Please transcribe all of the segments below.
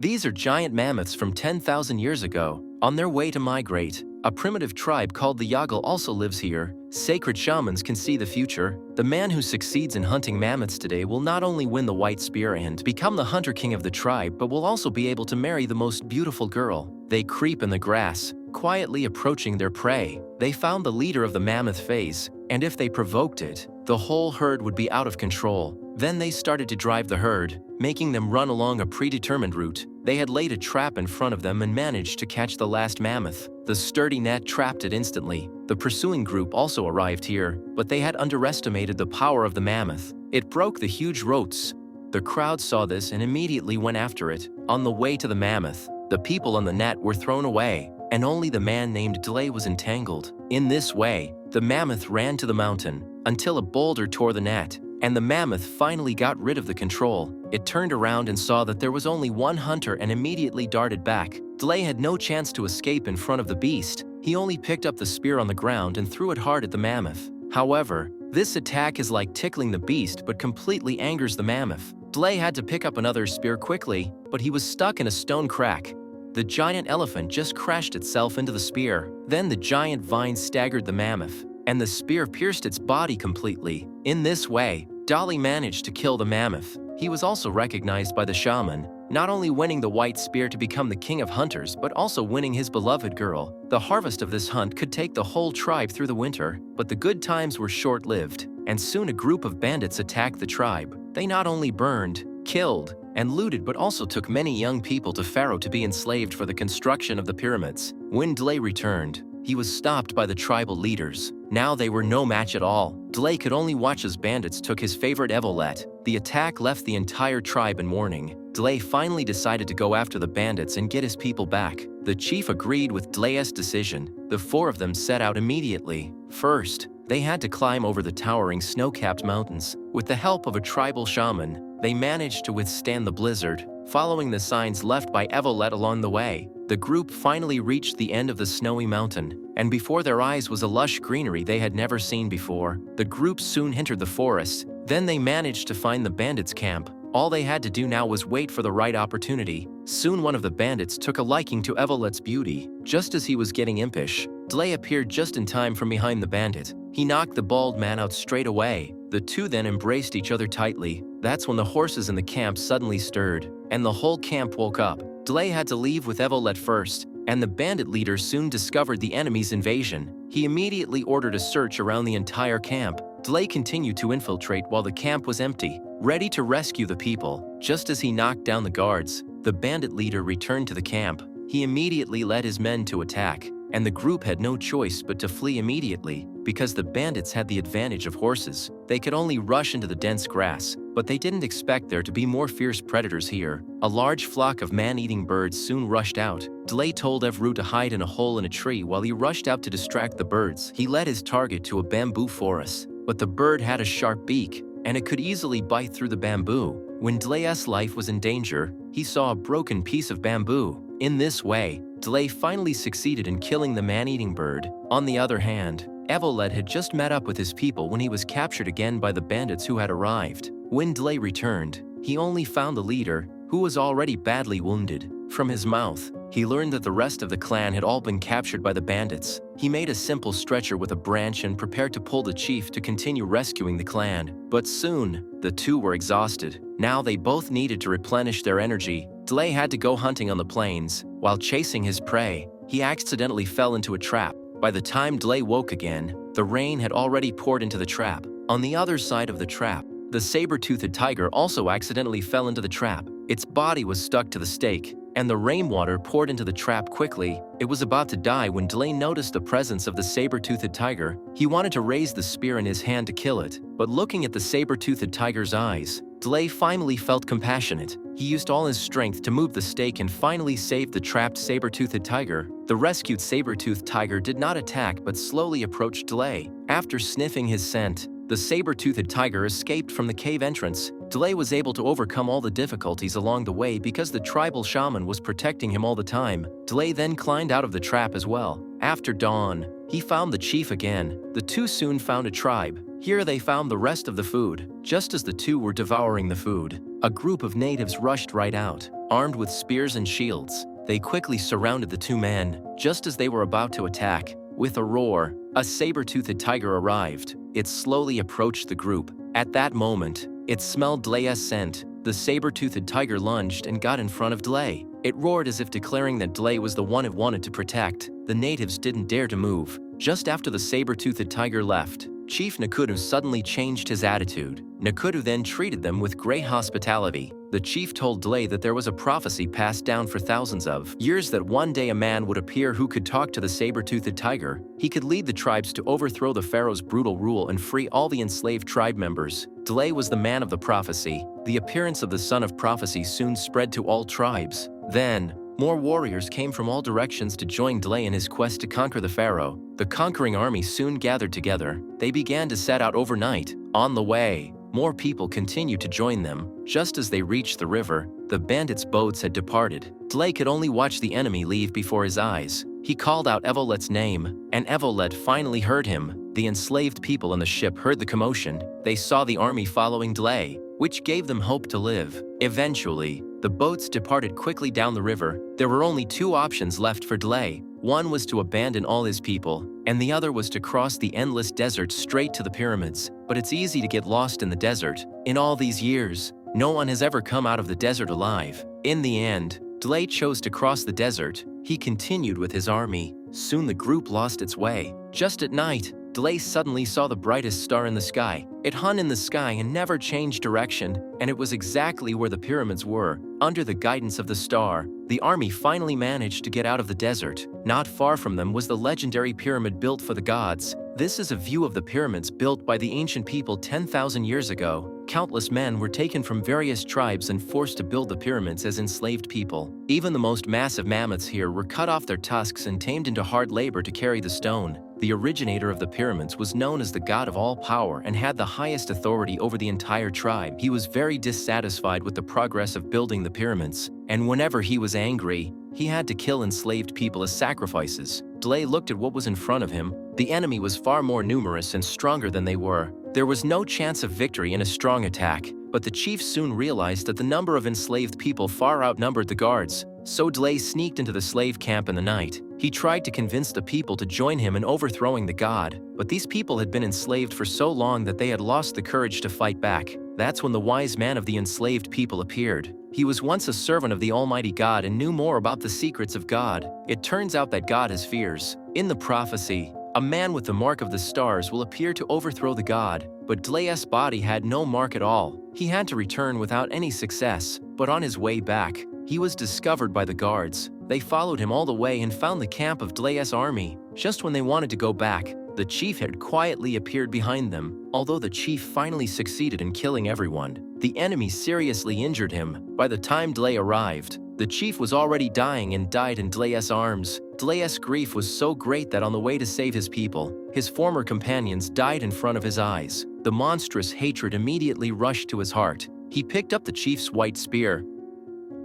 These are giant mammoths from 10,000 years ago, on their way to migrate. A primitive tribe called the Yagal also lives here. Sacred shamans can see the future. The man who succeeds in hunting mammoths today will not only win the white spear and become the hunter king of the tribe, but will also be able to marry the most beautiful girl. They creep in the grass, quietly approaching their prey. They found the leader of the mammoth phase, and if they provoked it, the whole herd would be out of control. Then they started to drive the herd, making them run along a predetermined route. They had laid a trap in front of them and managed to catch the last mammoth. The sturdy net trapped it instantly. The pursuing group also arrived here, but they had underestimated the power of the mammoth. It broke the huge ropes. The crowd saw this and immediately went after it. On the way to the mammoth, the people on the net were thrown away, and only the man named Delay was entangled. In this way, the mammoth ran to the mountain, until a boulder tore the net, and the mammoth finally got rid of the control. It turned around and saw that there was only one hunter and immediately darted back. Delay had no chance to escape in front of the beast. He only picked up the spear on the ground and threw it hard at the mammoth. However, this attack is like tickling the beast but completely angers the mammoth. Delay had to pick up another spear quickly, but he was stuck in a stone crack. The giant elephant just crashed itself into the spear. Then the giant vine staggered the mammoth, and the spear pierced its body completely. In this way, Dolly managed to kill the mammoth. He was also recognized by the shaman, not only winning the white spear to become the king of hunters, but also winning his beloved girl. The harvest of this hunt could take the whole tribe through the winter, but the good times were short-lived, and soon a group of bandits attacked the tribe. They not only burned, killed, and looted but also took many young people to Pharaoh to be enslaved for the construction of the pyramids. When Delay returned, he was stopped by the tribal leaders. Now they were no match at all. Delay could only watch as bandits took his favorite Evolet. The attack left the entire tribe in mourning. Delay finally decided to go after the bandits and get his people back. The chief agreed with Delay's decision. The four of them set out immediately. First, they had to climb over the towering snow-capped mountains. With the help of a tribal shaman, they managed to withstand the blizzard. Following the signs left by Evolet along the way, the group finally reached the end of the snowy mountain, and before their eyes was a lush greenery they had never seen before. The group soon entered the forest. Then they managed to find the bandits' camp. All they had to do now was wait for the right opportunity. Soon one of the bandits took a liking to Evolet's beauty. Just as he was getting impish, Delay appeared just in time from behind the bandit. He knocked the bald man out straight away. The two then embraced each other tightly. That's when the horses in the camp suddenly stirred, and the whole camp woke up. Delay had to leave with Evolet first, and the bandit leader soon discovered the enemy's invasion. He immediately ordered a search around the entire camp. Delay continued to infiltrate while the camp was empty, ready to rescue the people. Just as he knocked down the guards, the bandit leader returned to the camp. He immediately led his men to attack, and the group had no choice but to flee immediately. Because the bandits had the advantage of horses, they could only rush into the dense grass, but they didn't expect there to be more fierce predators here. A large flock of man-eating birds soon rushed out. Delay told Evru to hide in a hole in a tree while he rushed out to distract the birds. He led his target to a bamboo forest, but the bird had a sharp beak, and it could easily bite through the bamboo. When Delay's life was in danger, he saw a broken piece of bamboo. In this way, Delay finally succeeded in killing the man-eating bird. On the other hand, Evolet had just met up with his people when he was captured again by the bandits who had arrived. When Delay returned, he only found the leader, who was already badly wounded. From his mouth, he learned that the rest of the clan had all been captured by the bandits. He made a simple stretcher with a branch and prepared to pull the chief to continue rescuing the clan. But soon, the two were exhausted. Now they both needed to replenish their energy. Delay had to go hunting on the plains. While chasing his prey, he accidentally fell into a trap. By the time Delay woke again, the rain had already poured into the trap. On the other side of the trap, the saber-toothed tiger also accidentally fell into the trap. Its body was stuck to the stake, and the rainwater poured into the trap quickly. It was about to die when Delay noticed the presence of the saber-toothed tiger. He wanted to raise the spear in his hand to kill it, but looking at the saber-toothed tiger's eyes, Delay finally felt compassionate. He used all his strength to move the stake and finally saved the trapped saber-toothed tiger. The rescued saber-toothed tiger did not attack but slowly approached Delay. After sniffing his scent, the saber-toothed tiger escaped from the cave entrance. Delay was able to overcome all the difficulties along the way because the tribal shaman was protecting him all the time. Delay then climbed out of the trap as well. After dawn, he found the chief again. The two soon found a tribe. Here they found the rest of the food. Just as the two were devouring the food, a group of natives rushed right out, armed with spears and shields. They quickly surrounded the two men, just as they were about to attack. With a roar, a saber-toothed tiger arrived. It slowly approached the group. At that moment, it smelled Dlay's scent. The saber-toothed tiger lunged and got in front of Dlay. It roared as if declaring that Dlay was the one it wanted to protect. The natives didn't dare to move. Just after the saber-toothed tiger left, Chief Nakudu suddenly changed his attitude. Nakudu then treated them with great hospitality. The chief told Dlay that there was a prophecy passed down for thousands of years that one day a man would appear who could talk to the saber-toothed tiger. He could lead the tribes to overthrow the pharaoh's brutal rule and free all the enslaved tribe members. Dlay was the man of the prophecy. The appearance of the son of prophecy soon spread to all tribes. Then, more warriors came from all directions to join Dlay in his quest to conquer the pharaoh. The conquering army soon gathered together. They began to set out overnight. On the way, more people continued to join them. Just as they reached the river, the bandits' boats had departed. Dlay could only watch the enemy leave before his eyes. He called out Evolet's name, and Evolet finally heard him. The enslaved people on the ship heard the commotion. They saw the army following Dlay, which gave them hope to live. Eventually, the boats departed quickly down the river. There were only two options left for Dlay. One was to abandon all his people, and the other was to cross the endless desert straight to the pyramids. But it's easy to get lost in the desert. In all these years, no one has ever come out of the desert alive. In the end, Dlay chose to cross the desert. He continued with his army. Soon the group lost its way. Just at night, Dlay suddenly saw the brightest star in the sky. It hung in the sky and never changed direction, and it was exactly where the pyramids were. Under the guidance of the star, the army finally managed to get out of the desert. Not far from them was the legendary pyramid built for the gods. This is a view of the pyramids built by the ancient people 10,000 years ago. Countless men were taken from various tribes and forced to build the pyramids as enslaved people. Even the most massive mammoths here were cut off their tusks and tamed into hard labor to carry the stone. The originator of the pyramids was known as the god of all power and had the highest authority over the entire tribe. He was very dissatisfied with the progress of building the pyramids, and whenever he was angry, he had to kill enslaved people as sacrifices. Dlay looked at what was in front of him. The enemy was far more numerous and stronger than they were. There was no chance of victory in a strong attack, but the chief soon realized that the number of enslaved people far outnumbered the guards. So Dlay sneaked into the slave camp in the night. He tried to convince the people to join him in overthrowing the god, but these people had been enslaved for so long that they had lost the courage to fight back. That's when the wise man of the enslaved people appeared. He was once a servant of the Almighty God and knew more about the secrets of God. It turns out that God has fears. In the prophecy, a man with the mark of the stars will appear to overthrow the god, but Dlay's body had no mark at all. He had to return without any success, but on his way back, he was discovered by the guards. They followed him all the way and found the camp of Dlay's army. Just when they wanted to go back, the chief had quietly appeared behind them. Although the chief finally succeeded in killing everyone, the enemy seriously injured him. By the time Dlay arrived, the chief was already dying and died in Dlay's arms. Dlay's grief was so great that on the way to save his people, his former companions died in front of his eyes. The monstrous hatred immediately rushed to his heart. He picked up the chief's white spear.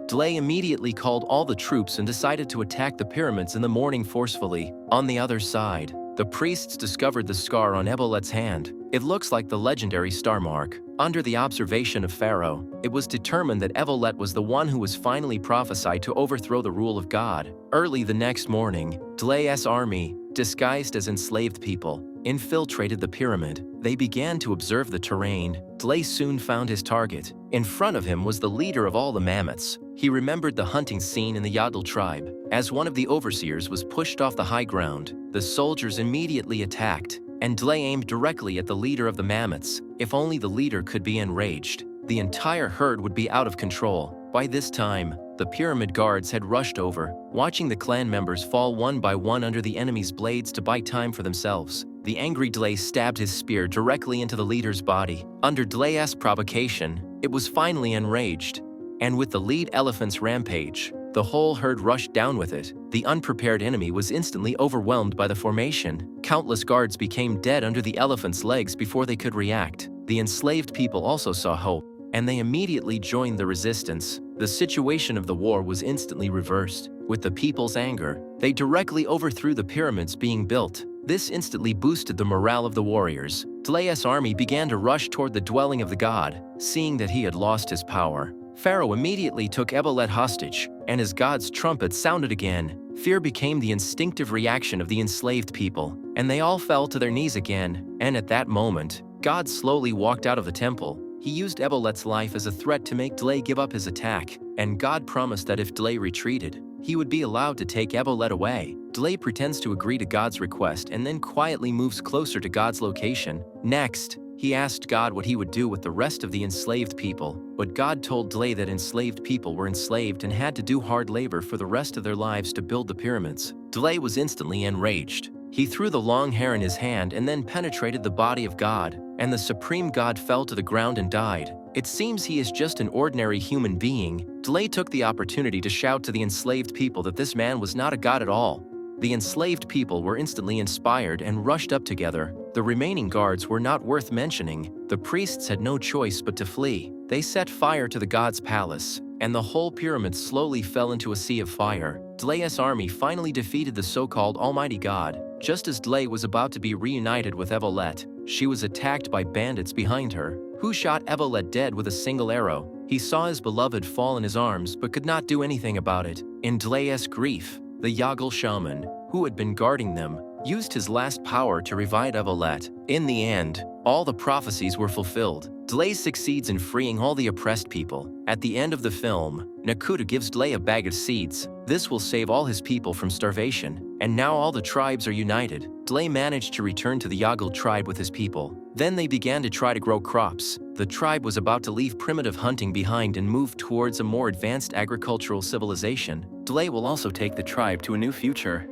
Dlay immediately called all the troops and decided to attack the pyramids in the morning forcefully. On the other side, the priests discovered the scar on Evolet's hand. It looks like the legendary star mark. Under the observation of Pharaoh, it was determined that Evolet was the one who was finally prophesied to overthrow the rule of God. Early the next morning, Dlay's army, disguised as enslaved people, infiltrated the pyramid. They began to observe the terrain. Dlay soon found his target. In front of him was the leader of all the mammoths. He remembered the hunting scene in the Yadal tribe. As one of the overseers was pushed off the high ground, the soldiers immediately attacked, and Dlay aimed directly at the leader of the mammoths. If only the leader could be enraged, the entire herd would be out of control. By this time, the pyramid guards had rushed over, watching the clan members fall one by one under the enemy's blades to buy time for themselves. The angry Dlay stabbed his spear directly into the leader's body. Under Dlay's provocation, it was finally enraged, and with the lead elephant's rampage, the whole herd rushed down with it. The unprepared enemy was instantly overwhelmed by the formation. Countless guards became dead under the elephant's legs before they could react. The enslaved people also saw hope, and they immediately joined the resistance. The situation of the war was instantly reversed. With the people's anger, they directly overthrew the pyramids being built. This instantly boosted the morale of the warriors. Dlai's army began to rush toward the dwelling of the god, seeing that he had lost his power. Pharaoh immediately took Evolet hostage, and as God's trumpet sounded again, fear became the instinctive reaction of the enslaved people, and they all fell to their knees again. And at that moment, God slowly walked out of the temple. He used Evolet's life as a threat to make Dlai give up his attack, and God promised that if Dlai retreated, he would be allowed to take Evolet away. Dlai pretends to agree to God's request and then quietly moves closer to God's location. Next, he asked God what he would do with the rest of the enslaved people, but God told Dlai that enslaved people were enslaved and had to do hard labor for the rest of their lives to build the pyramids. Dlai was instantly enraged. He threw the long hair in his hand and then penetrated the body of God, and the supreme God fell to the ground and died. It seems he is just an ordinary human being. Dlai took the opportunity to shout to the enslaved people that this man was not a god at all. The enslaved people were instantly inspired and rushed up together. The remaining guards were not worth mentioning. The priests had no choice but to flee. They set fire to the god's palace, and the whole pyramid slowly fell into a sea of fire. Dlai's army finally defeated the so-called Almighty God. Just as Dlai was about to be reunited with Evolet, she was attacked by bandits behind her, who shot Evolet dead with a single arrow. He saw his beloved fall in his arms but could not do anything about it. In Dlai's grief, the Yagal shaman, who had been guarding them, used his last power to revive Evolet. In the end, all the prophecies were fulfilled. Dlai succeeds in freeing all the oppressed people. At the end of the film, Nakuta gives Dlai a bag of seeds. This will save all his people from starvation, and now all the tribes are united. Dlai managed to return to the Yagal tribe with his people. Then they began to try to grow crops. The tribe was about to leave primitive hunting behind and move towards a more advanced agricultural civilization. Dlai will also take the tribe to a new future.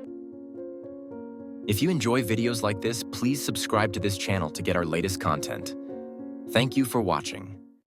If you enjoy videos like this, please subscribe to this channel to get our latest content. Thank you for watching.